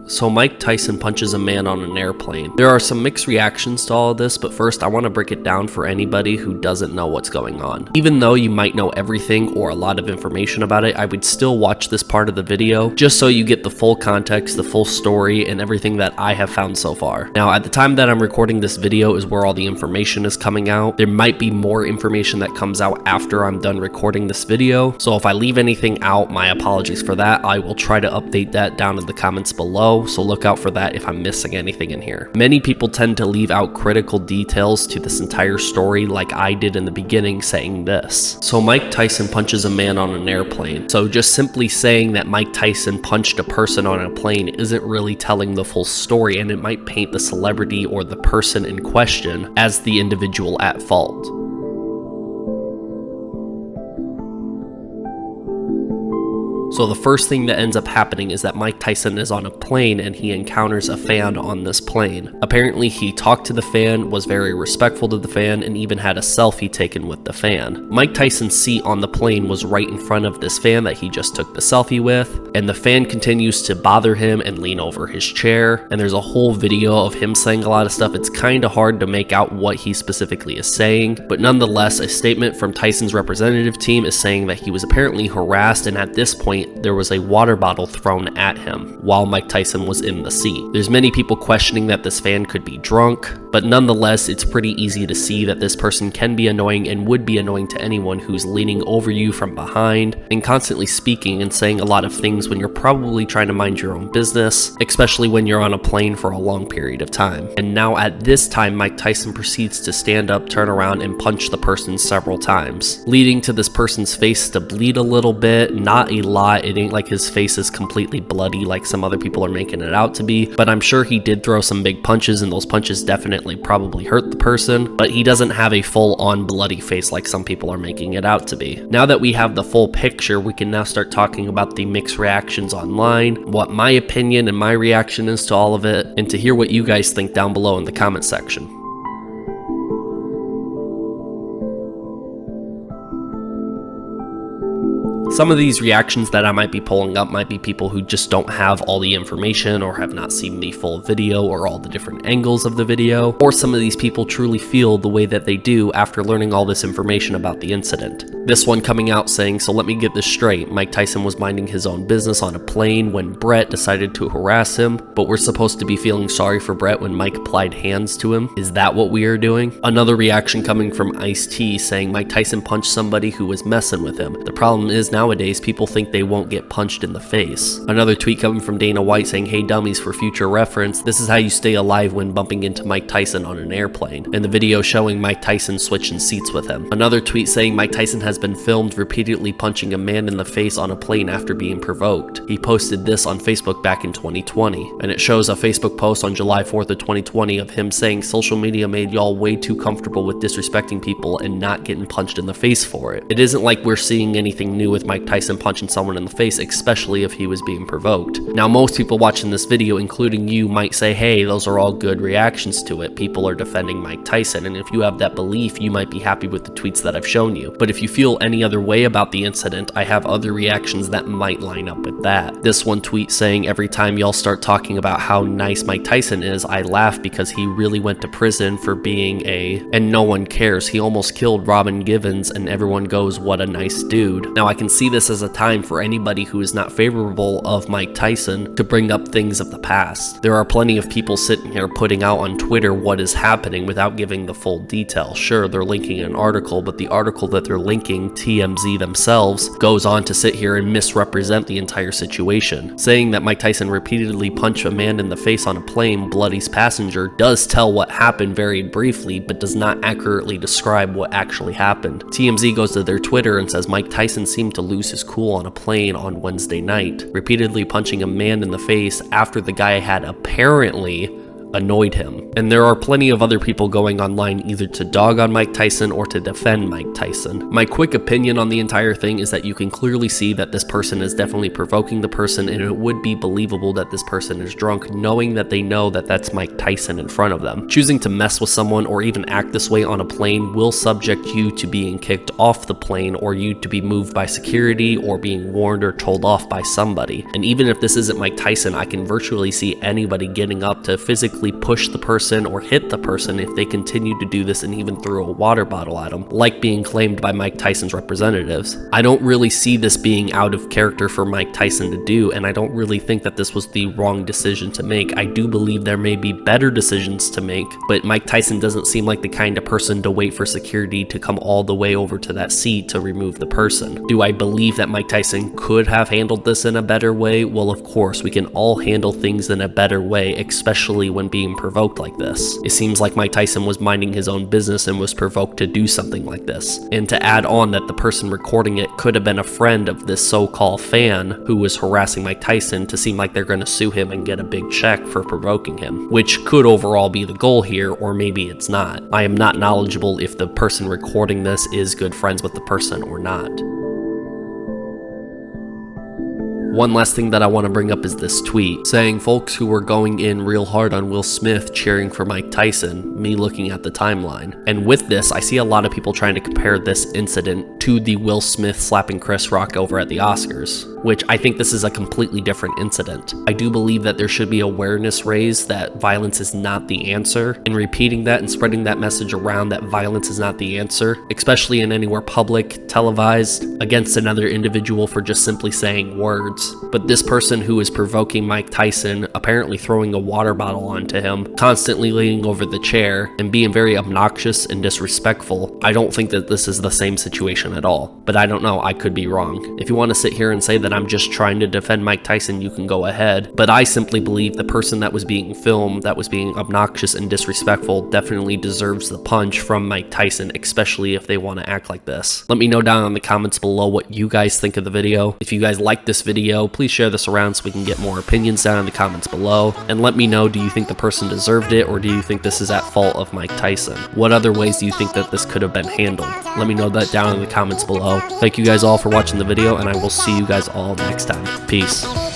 So Mike Tyson punches a man on an airplane. There are some mixed reactions to all of this, but first I want to break it down for anybody who doesn't know what's going on. Even though you might know everything or a lot of information about it, I would still watch this part of the video just so you get the full context, the full story, and everything that I have found so far. Now, at the time that I'm recording this video is where all the information is coming out. There might be more information that comes out after I'm done recording this video, so if I leave anything out, my apologies for that. I will try to update that down in the comments below, so look out for that if I'm missing anything in here. Many people tend to leave out critical details to this entire story like I did in the beginning, saying this. So Mike Tyson punches a man on an airplane. So just simply saying that Mike Tyson punched a person on a plane isn't really telling the full story, and it might paint the celebrity or the person in question as the individual at fault. So the first thing that ends up happening is that Mike Tyson is on a plane and he encounters a fan on this plane. Apparently he talked to the fan, was very respectful to the fan, and even had a selfie taken with the fan. Mike Tyson's seat on the plane was right in front of this fan that he just took the selfie with, and the fan continues to bother him and lean over his chair, and there's a whole video of him saying a lot of stuff. It's kind of hard to make out what he specifically is saying, but nonetheless, a statement from Tyson's representative team is saying that he was apparently harassed, and at this point there was a water bottle thrown at him while Mike Tyson was in the seat. There's many people questioning that this fan could be drunk, but nonetheless, it's pretty easy to see that this person can be annoying and would be annoying to anyone who's leaning over you from behind and constantly speaking and saying a lot of things when you're probably trying to mind your own business, especially when you're on a plane for a long period of time. And now at this time, Mike Tyson proceeds to stand up, turn around, and punch the person several times, leading to this person's face to bleed a little bit, not a lot. It ain't like his face is completely bloody like some other people are making it out to be, but I'm sure he did throw some big punches, and those punches definitely probably hurt the person, but he doesn't have a full-on bloody face like some people are making it out to be. Now that we have the full picture, we can now start talking about the mixed reactions online, what my opinion and my reaction is to all of it, and to hear what you guys think down below in the comment section. Some of these reactions that I might be pulling up might be people who just don't have all the information or have not seen the full video or all the different angles of the video, or some of these people truly feel the way that they do after learning all this information about the incident. This one coming out saying, so let me get this straight, Mike Tyson was minding his own business on a plane when Brett decided to harass him, but we're supposed to be feeling sorry for Brett when Mike applied hands to him. Is that what we are doing? Another reaction coming from Ice-T saying Mike Tyson punched somebody who was messing with him. The problem is nowadays people think they won't get punched in the face. Another tweet coming from Dana White saying, hey dummies, for future reference, this is how you stay alive when bumping into Mike Tyson on an airplane, and the video showing Mike Tyson switching seats with him. Another tweet saying Mike Tyson has been filmed repeatedly punching a man in the face on a plane after being provoked. He posted this on Facebook back in 2020, and it shows a Facebook post on July 4th of 2020 of him saying social media made y'all way too comfortable with disrespecting people and not getting punched in the face for it. It isn't like we're seeing anything new with Mike Tyson punching someone in the face, especially if he was being provoked. Now, most people watching this video, including you, might say, hey, those are all good reactions to it. People are defending Mike Tyson, and if you have that belief, you might be happy with the tweets that I've shown you. But if you feel any other way about the incident, I have other reactions that might line up with that. This one tweet saying, every time y'all start talking about how nice Mike Tyson is, I laugh because he really went to prison for being and no one cares. He almost killed Robin Givens and everyone goes, what a nice dude. Now, I can see this as a time for anybody who is not favorable of Mike Tyson to bring up things of the past. There are plenty of people sitting here putting out on Twitter what is happening without giving the full detail. Sure, they're linking an article, but the article that they're linking, TMZ themselves, goes on to sit here and misrepresent the entire situation. Saying that Mike Tyson repeatedly punched a man in the face on a plane, bloodies passenger, does tell what happened very briefly, but does not accurately describe what actually happened. TMZ goes to their Twitter and says Mike Tyson seemed to lose his cool on a plane on Wednesday night, repeatedly punching a man in the face after the guy had apparently annoyed him. And there are plenty of other people going online either to dog on Mike Tyson or to defend Mike Tyson. My quick opinion on the entire thing is that you can clearly see that this person is definitely provoking the person, and it would be believable that this person is drunk, knowing that they know that that's Mike Tyson in front of them. Choosing to mess with someone or even act this way on a plane will subject you to being kicked off the plane, or you to be moved by security, or being warned or told off by somebody. And even if this isn't Mike Tyson, I can virtually see anybody getting up to physically push the person or hit the person if they continue to do this and even throw a water bottle at them, like being claimed by Mike Tyson's representatives. I don't really see this being out of character for Mike Tyson to do, and I don't really think that this was the wrong decision to make. I do believe there may be better decisions to make, but Mike Tyson doesn't seem like the kind of person to wait for security to come all the way over to that seat to remove the person. Do I believe that Mike Tyson could have handled this in a better way? Well, of course, we can all handle things in a better way, especially when being provoked like this. It seems like Mike Tyson was minding his own business and was provoked to do something like this. And to add on that the person recording it could have been a friend of this so-called fan who was harassing Mike Tyson to seem like they're going to sue him and get a big check for provoking him, which could overall be the goal here, or maybe it's not. I am not knowledgeable if the person recording this is good friends with the person or not. One last thing that I want to bring up is this tweet, saying folks who were going in real hard on Will Smith cheering for Mike Tyson, me looking at the timeline. And with this, I see a lot of people trying to compare this incident to the Will Smith slapping Chris Rock over at the Oscars, which I think this is a completely different incident. I do believe that there should be awareness raised that violence is not the answer, and repeating that and spreading that message around that violence is not the answer, especially in anywhere public, televised, against another individual for just simply saying words. But this person who is provoking Mike Tyson, apparently throwing a water bottle onto him, constantly leaning over the chair, and being very obnoxious and disrespectful, I don't think that this is the same situation at all. But I don't know, I could be wrong. If you want to sit here and say that I'm just trying to defend Mike Tyson, you can go ahead. But I simply believe the person that was being filmed, that was being obnoxious and disrespectful, definitely deserves the punch from Mike Tyson, especially if they want to act like this. Let me know down in the comments below what you guys think of the video. If you guys like this video, please share this around so we can get more opinions down in the comments below. And let me know, do you think the person deserved it, or do you think this is at fault of Mike Tyson? What other ways do you think that this could have been handled? Let me know that down in the comments below. Thank you guys all for watching the video, and I will see you guys all next time. Peace.